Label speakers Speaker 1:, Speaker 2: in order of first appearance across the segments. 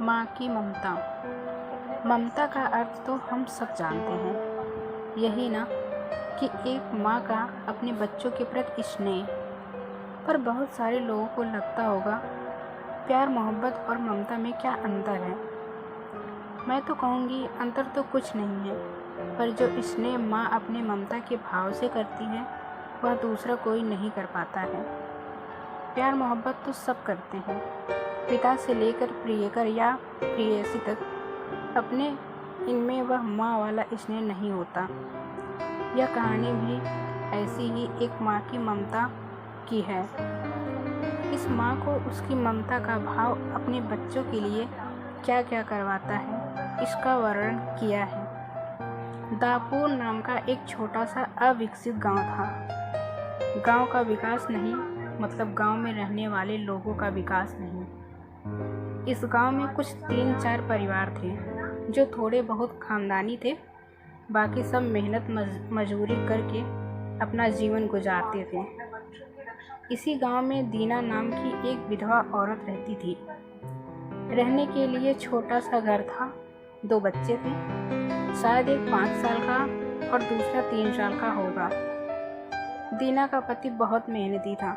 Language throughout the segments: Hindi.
Speaker 1: माँ की ममता। ममता का अर्थ तो हम सब जानते हैं, यही ना कि एक माँ का अपने बच्चों के प्रति स्नेह। पर बहुत सारे लोगों को लगता होगा प्यार, मोहब्बत और ममता में क्या अंतर है। मैं तो कहूँगी अंतर तो कुछ नहीं है, पर जो स्नेह माँ अपने ममता के भाव से करती है वह दूसरा कोई नहीं कर पाता है। प्यार मोहब्बत तो सब करते हैं, पिता से लेकर प्रियकर या प्रेयसी तक। अपने इनमें वह माँ वाला स्नेह नहीं होता। यह कहानी भी ऐसी ही एक माँ की ममता की है। इस माँ को उसकी ममता का भाव अपने बच्चों के लिए क्या क्या करवाता है, इसका वर्णन किया है। दापुर नाम का एक छोटा सा अविकसित गांव था। गांव का विकास नहीं, मतलब गांव में रहने वाले लोगों का विकास नहीं। इस गांव में कुछ 3-4 परिवार थे जो थोड़े बहुत खानदानी थे। बाकी सब मेहनत मजदूरी करके अपना जीवन गुजारते थे। इसी गांव में दीना नाम की एक विधवा औरत रहती थी। रहने के लिए छोटा सा घर था, 2 बच्चे थे, शायद एक 5 साल का और दूसरा 3 साल का होगा। दीना का पति बहुत मेहनती था।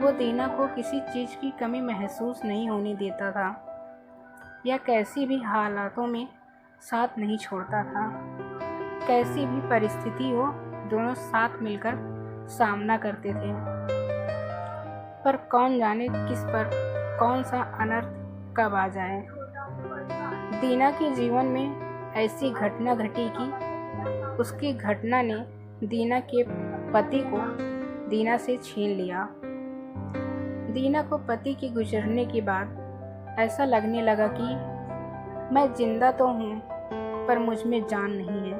Speaker 1: वो दीना को किसी चीज़ की कमी महसूस नहीं होने देता था या कैसी भी हालातों में साथ नहीं छोड़ता था। कैसी भी परिस्थिति हो, दोनों साथ मिलकर सामना करते थे। पर कौन जाने किस पर कौन सा अनर्थ कब आ जाए। दीना के जीवन में ऐसी घटना घटी कि उसकी घटना ने दीना के पति को दीना से छीन लिया। दीना को पति के गुजरने के बाद ऐसा लगने लगा कि मैं जिंदा तो हूँ, पर मुझ में जान नहीं है।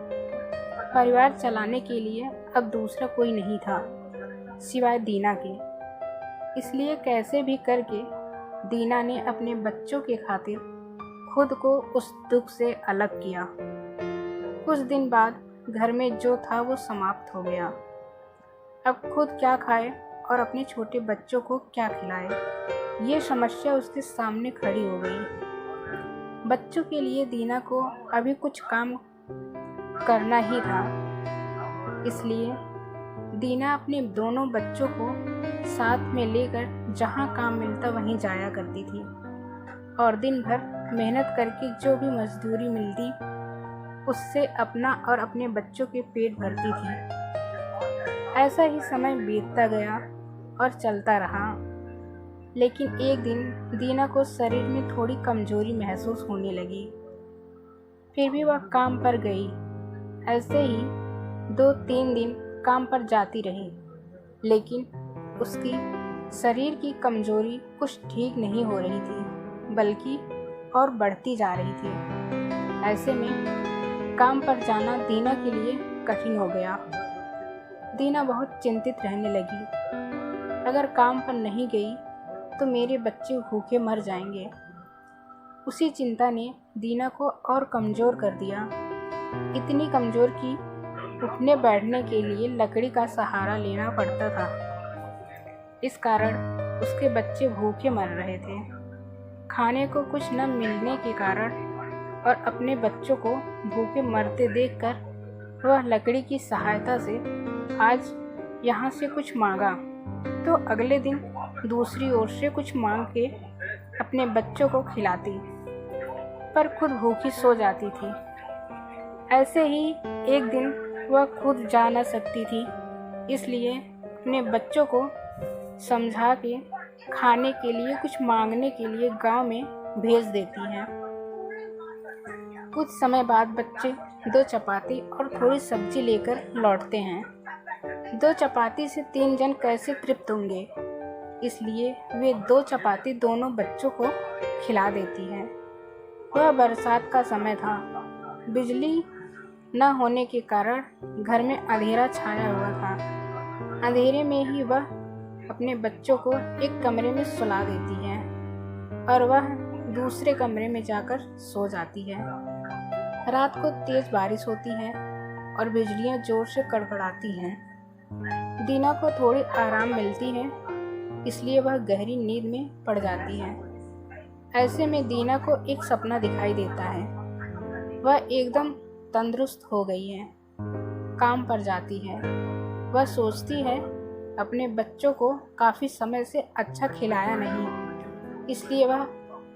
Speaker 1: परिवार चलाने के लिए अब दूसरा कोई नहीं था सिवाय दीना के। इसलिए कैसे भी करके दीना ने अपने बच्चों के खातिर खुद को उस दुख से अलग किया। कुछ दिन बाद घर में जो था वो समाप्त हो गया। अब खुद क्या खाए और अपने छोटे बच्चों को क्या खिलाए, ये समस्या उसके सामने खड़ी हो गई। बच्चों के लिए दीना को अभी कुछ काम करना ही था। इसलिए दीना अपने दोनों बच्चों को साथ में लेकर जहाँ काम मिलता वहीं जाया करती थी और दिन भर मेहनत करके जो भी मजदूरी मिलती उससे अपना और अपने बच्चों के पेट भरती थी। ऐसा ही समय बीतता गया और चलता रहा। लेकिन एक दिन दीना को शरीर में थोड़ी कमजोरी महसूस होने लगी। फिर भी वह काम पर गई। ऐसे ही 2-3 दिन काम पर जाती रही, लेकिन उसकी शरीर की कमजोरी कुछ ठीक नहीं हो रही थी, बल्कि और बढ़ती जा रही थी। ऐसे में काम पर जाना दीना के लिए कठिन हो गया। दीना बहुत चिंतित रहने लगी। अगर काम पर नहीं गई तो मेरे बच्चे भूखे मर जाएंगे। उसी चिंता ने दीना को और कमज़ोर कर दिया। इतनी कमज़ोर कि उठने बैठने के लिए लकड़ी का सहारा लेना पड़ता था। इस कारण उसके बच्चे भूखे मर रहे थे। खाने को कुछ न मिलने के कारण और अपने बच्चों को भूखे मरते देखकर वह लकड़ी की सहायता से आज यहाँ से कुछ मांगा तो अगले दिन दूसरी ओर से कुछ मांग के अपने बच्चों को खिलाती, पर खुद भूखी सो जाती थी। ऐसे ही एक दिन वह खुद जा न सकती थी, इसलिए अपने बच्चों को समझा के खाने के लिए कुछ मांगने के लिए गांव में भेज देती हैं। कुछ समय बाद बच्चे 2 चपाती और थोड़ी सब्जी लेकर लौटते हैं। 2 चपाती से 3 जन कैसे तृप्त होंगे, इसलिए वे 2 चपाती दोनों बच्चों को खिला देती हैं। वह बरसात का समय था। बिजली न होने के कारण घर में अंधेरा छाया हुआ था। अंधेरे में ही वह अपने बच्चों को एक कमरे में सुला देती है और वह दूसरे कमरे में जाकर सो जाती है। रात को तेज बारिश होती है और बिजलियां जोर से कड़कड़ाती हैं। दीना को थोड़ी आराम मिलती है, इसलिए वह गहरी नींद में पड़ जाती है। ऐसे में दीना को एक सपना दिखाई देता है। वह एकदम तंदुरुस्त हो गई है, काम पर जाती है। वह सोचती है अपने बच्चों को काफ़ी समय से अच्छा खिलाया नहीं, इसलिए वह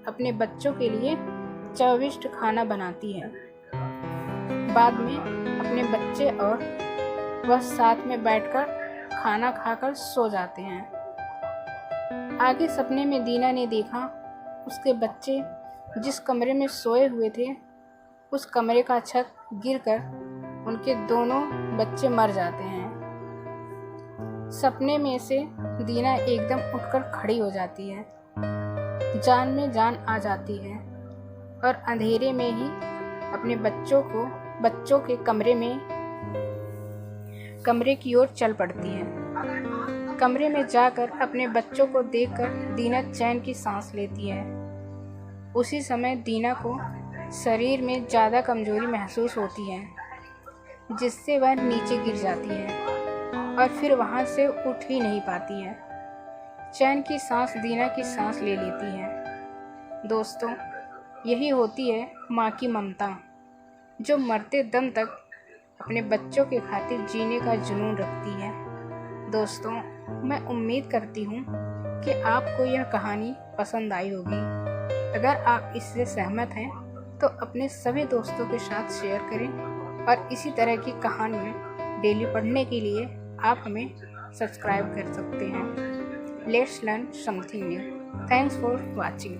Speaker 1: अपने बच्चों के लिए स्वादिष्ट खाना बनाती है। बाद में अपने बच्चे और वह साथ में बैठकर खाना खाकर सो जाते हैं। आगे सपने में दीना ने देखा उसके बच्चे जिस कमरे में सोए हुए थे उस कमरे का छत गिरकर उनके दोनों बच्चे मर जाते हैं। सपने में से दीना एकदम उठकर खड़ी हो जाती है, जान में जान आ जाती है और अंधेरे में ही अपने बच्चों के कमरे की ओर चल पड़ती है। कमरे में जाकर अपने बच्चों को देखकर दीना चैन की सांस लेती है। उसी समय दीना को शरीर में ज़्यादा कमजोरी महसूस होती है, जिससे वह नीचे गिर जाती है और फिर वहाँ से उठ ही नहीं पाती है। चैन की सांस दीना की सांस ले लेती है। दोस्तों, यही होती है माँ की ममता, जो मरते दम तक अपने बच्चों के खातिर जीने का जुनून रखती है। दोस्तों, मैं उम्मीद करती हूँ कि आपको यह कहानी पसंद आई होगी। अगर आप इससे सहमत हैं तो अपने सभी दोस्तों के साथ शेयर करें और इसी तरह की कहानियाँ डेली पढ़ने के लिए आप हमें सब्सक्राइब कर सकते हैं। Let's learn something new. Thanks for watching.